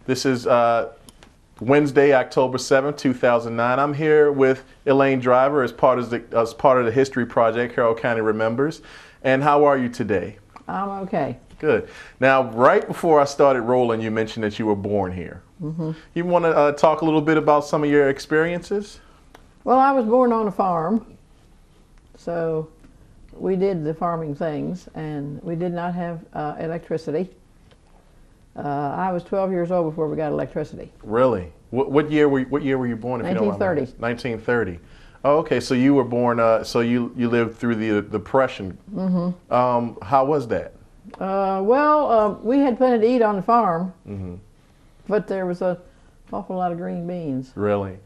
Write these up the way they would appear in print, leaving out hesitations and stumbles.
This is Wednesday, October 7th, 2009. I'm here with Elaine Driver as part of the History Project, Carroll County Remembers. And how are you today? I'm okay. Good. Now, right before I started rolling, you mentioned that you were born here. Mm-hmm. You want to talk a little bit about some of your experiences? Well, I was born on a farm, so we did the farming things, and we did not have electricity. I was 12 years old before we got electricity. Really? What year were you born? If 1930. You don't mind? 1930. Oh, okay. So you were born. So you lived through the Depression. Mm-hmm. How was that? We had plenty to eat on the farm, mm-hmm. but there was an awful lot of green beans. Really?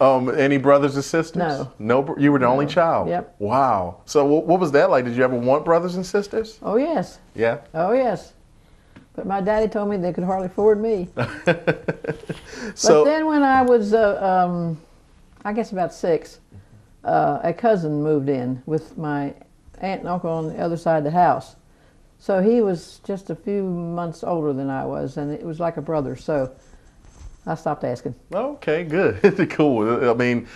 Any brothers or sisters? No. No. You were the only child. Yep. Wow. So what was that like? Did you ever want brothers and sisters? Oh yes. Yeah. Oh yes. But my daddy told me they could hardly afford me. So, but then when I was, I guess about 6, a cousin moved in with my aunt and uncle on the other side of the house. So he was just a few months older than I was, and it was like a brother. So I stopped asking. Okay, good, cool. I mean,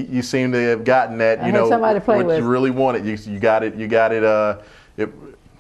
you seem to have gotten that. I had somebody to play what with. You really wanted. You got it. You got it.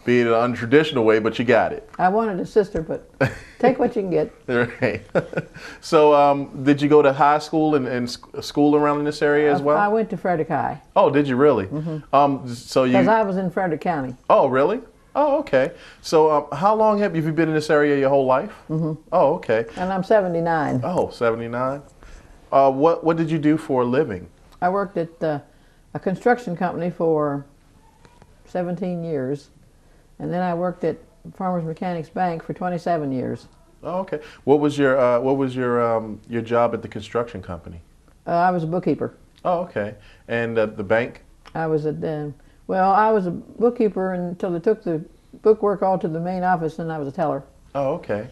Be it an untraditional way, but you got it. I wanted a sister, but take what you can get. Right. So, did you go to high school and school around in this area as well? I went to Frederick High. Oh, did you really? Mm-hmm. Because I was in Frederick County. Oh, really? Oh, okay. So, how long have you been in this area your whole life? Mm-hmm. Oh, okay. And I'm 79. Oh, 79. What did you do for a living? I worked at a construction company for 17 years. And then I worked at Farmers Mechanics Bank for 27 years. Oh, okay. What was your job at the construction company? I was a bookkeeper. Oh, okay. And the bank? I was I was a bookkeeper until they took the bookwork all to the main office, and I was a teller. Oh, okay.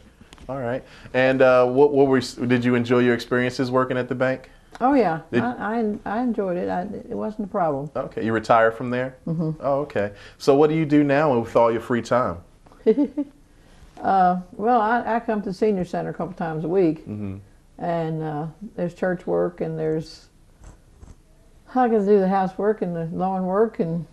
All right. And did you enjoy your experiences working at the bank? Oh yeah, I enjoyed it. It wasn't a problem. Okay, you retired from there? Mm-hmm. Oh, okay. So what do you do now with all your free time? I come to the senior center a couple times a week, mm-hmm. and there's church work, and there's I can do the housework and the lawn work, and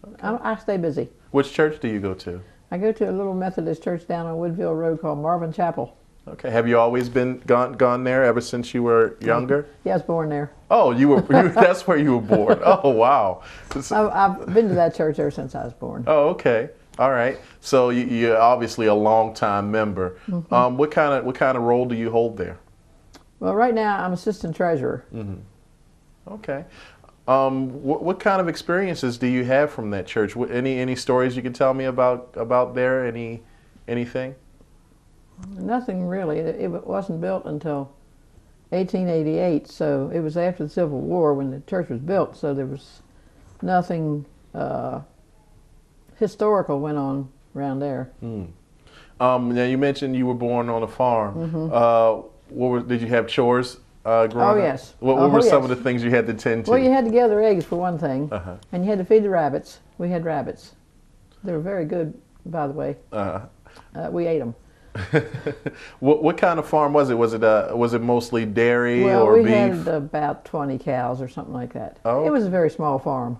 okay. I stay busy. Which church do you go to? I go to a little Methodist church down on Woodville Road called Marvin Chapel. Okay. Have you always gone there ever since you were younger? Yeah, I was born there. Oh, that's where you were born. Oh, wow. I've been to that church ever since I was born. Oh, okay. All right. So you're obviously a long-time member. Mm-hmm. What kind of role do you hold there? Well, right now I'm assistant treasurer. Mm-hmm. Okay. What kind of experiences do you have from that church? Any stories you can tell me about there? Anything? Nothing really. It wasn't built until 1888, so it was after the Civil War when the church was built, so there was nothing historical went on around there. Mm. Now you mentioned you were born on a farm. Mm-hmm. Did you have chores growing up? Oh yes. What were some of the things you had to tend to? Well, you had to gather eggs for one thing, and you had to feed the rabbits. We had rabbits. They were very good, by the way. We ate them. What kind of farm was it? Was it mostly dairy or beef? Well, we had about 20 cows or something like that. Oh. It was a very small farm.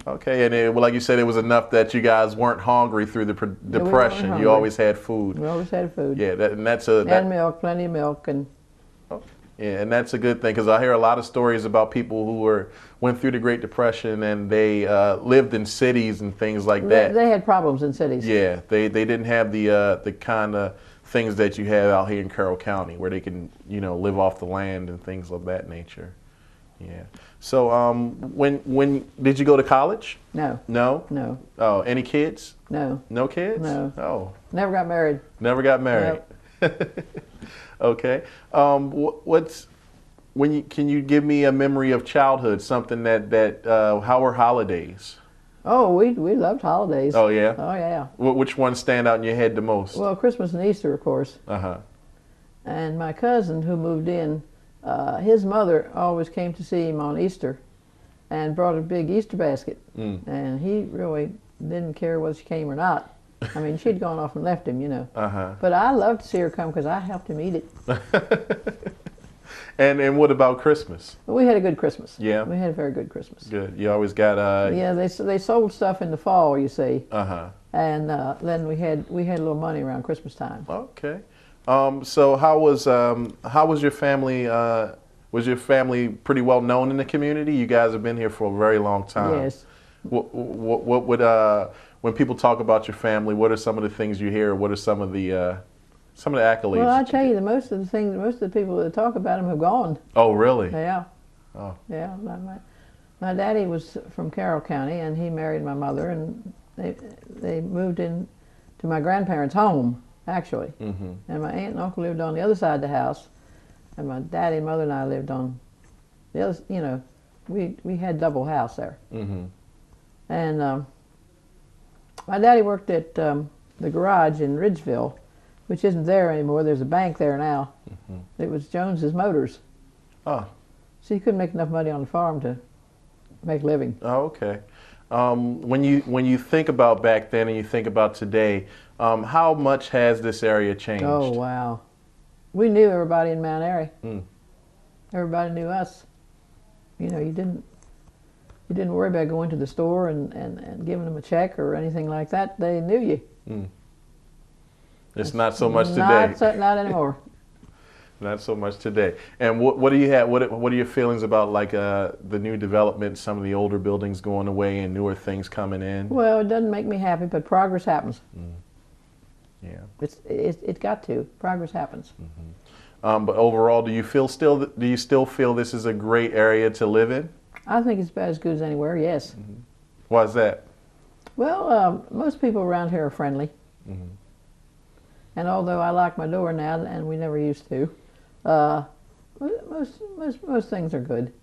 Okay, and like you said, it was enough that you guys weren't hungry through the Depression. Yeah, you always had food. We always had food. Yeah, and milk, plenty of milk, and. Yeah, and that's a good thing because I hear a lot of stories about people who went through the Great Depression and they lived in cities and things like that. They had problems in cities. Yeah, they didn't have the kind of things that you have out here in Carroll County where they can live off the land and things of that nature. Yeah. So when did you go to college? No. No? No. Oh, any kids? No. No kids? No. Oh. Never got married. Never got married. Nope. Okay. Can you give me a memory of childhood? Something that how were holidays? Oh, we loved holidays. Oh yeah. Oh yeah. Which ones stand out in your head the most? Well, Christmas and Easter, of course. And my cousin who moved in, his mother always came to see him on Easter, and brought a big Easter basket. And he really didn't care whether she came or not. I mean, she'd gone off and left him, you know. Uh-huh. But I loved to see her come because I helped him eat it. And what about Christmas? But we had a good Christmas. Yeah. We had a very good Christmas. Good. You always got Yeah, they sold stuff in the fall, you see. Uh-huh. And then we had a little money around Christmas time. Okay. So how was your family? Was your family pretty well known in the community? You guys have been here for a very long time. Yes. What would when people talk about your family? What are some of the things you hear? What are some of the accolades? Well, I tell you, most of the people that talk about him have gone. Oh, really? Yeah. Oh. Yeah. My daddy was from Carroll County, and he married my mother, and they moved in to my grandparents' home, actually. Mm-hmm. And my aunt and uncle lived on the other side of the house, and my daddy, mother, and I lived on the other. You know, we had double house there. Mm-hmm. And my daddy worked at the garage in Ridgeville, which isn't there anymore. There's a bank there now. Mm-hmm. It was Jones's Motors. Oh. So he couldn't make enough money on the farm to make a living. Oh, okay. When you think about back then and you think about today, how much has this area changed? Oh, wow. We knew everybody in Mount Airy. Mm. Everybody knew us. You know, you didn't worry about going to the store and giving them a check or anything like that. They knew you. Mm. It's not so much today. Not anymore. Not so much today. And what do you have? What are your feelings about like the new development, some of the older buildings going away and newer things coming in? Well, it doesn't make me happy, but progress happens. Mm. Yeah. It's got to. Progress happens. Mm-hmm. But overall, do you still feel this is a great area to live in? I think it's about as good as anywhere. Yes. Mm-hmm. Why is that? Well, most people around here are friendly. Mm-hmm. And although I lock my door now, and we never used to, most things are good.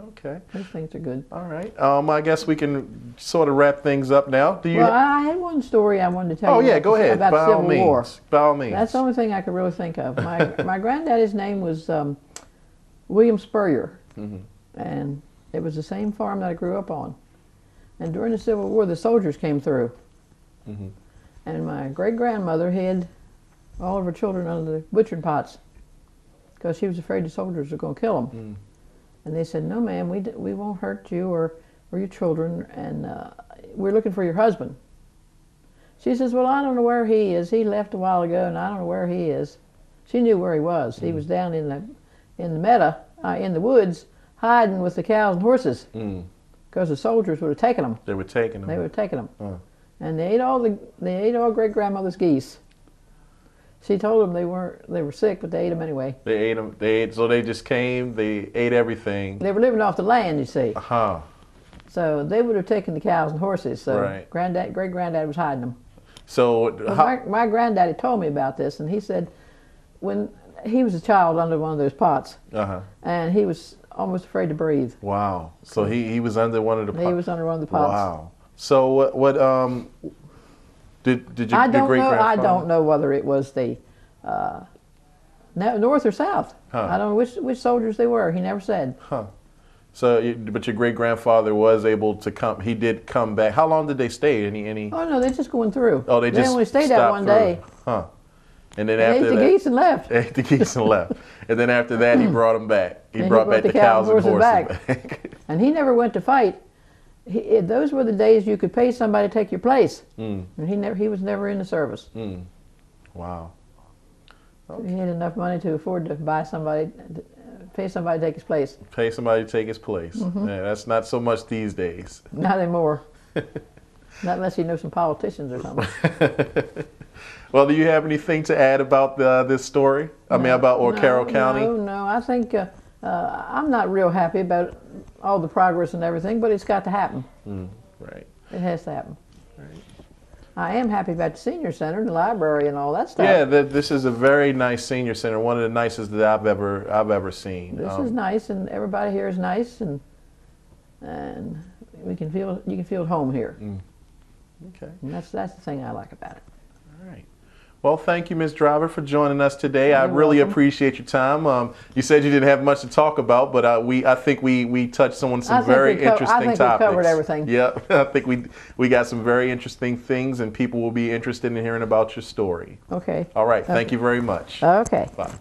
Okay. Most things are good. All right. I guess we can sort of wrap things up now. Do you? Well, I had one story I wanted to tell you. Oh yeah, go ahead. About By the all Civil War. means. By all means. That's the only thing I could really think of. My granddaddy's name was William Spurrier, Mm-hmm. and it was the same farm that I grew up on. And during the Civil War, the soldiers came through, Mm-hmm. and my great grandmother hid all of her children under the butchering pots because she was afraid the soldiers were going to kill them. Mm. And they said, "No, ma'am, we won't hurt you or your children, and we're looking for your husband." She says, "Well, I don't know where he is. He left a while ago, and I don't know where he is." She knew where he was. He was down in the meadow, in the woods, hiding with the cows and horses, because the soldiers would have taken them. They were taking them. They would have taken them, and they ate all great grandmother's geese. She told them they were sick, but they ate them anyway. They ate them. So they just came. They ate everything. They were living off the land, you see. Uh-huh. So they would have taken the cows and horses. So Right. great granddad was hiding them. So Well, my granddaddy told me about this, and he said when he was a child under one of those pots, and he was almost afraid to breathe. Wow. So he was under one of the pots. He was under one of the pots. Wow. So what did your I don't great know. grandfather? I don't know whether it was the north or south. Huh. I don't know which soldiers they were. He never said. Huh. So, but your great grandfather was able to come. He did come back. How long did they stay? Any? Oh no, they're just going through. Oh, they just only stayed that stopped one through. day. Huh. And then They after ate the that, geese and left. ate the geese and left. And then after that, he brought them back. He And brought back the cows and horses back. And he never went to fight. Those were the days you could pay somebody to take your place. Mm. And he was never in the service. Mm. Wow. He had enough money to afford to pay somebody to take his place. Pay somebody to take his place. Mm-hmm. Yeah, that's not so much these days. Not anymore. Not unless you know some politicians or something. Well, do you have anything to add about this story? Carroll County? No. I think I'm not real happy about all the progress and everything, but it's got to happen. Right. It has to happen. Right. I am happy about the senior center, the library, and all that stuff. Yeah, this is a very nice senior center. One of the nicest that I've ever seen. This is nice, and everybody here is nice, and you can feel at home here. Okay. And that's the thing I like about it. All right. Well, thank you, Ms. Driver, for joining us today. I really welcome. appreciate your time. You said you didn't have much to talk about, but I think we touched on some very interesting I think topics. we covered everything. Yeah, I think we got some very interesting things, and people will be interested in hearing about your story. Okay. All right. Thank you very much. Okay. Bye.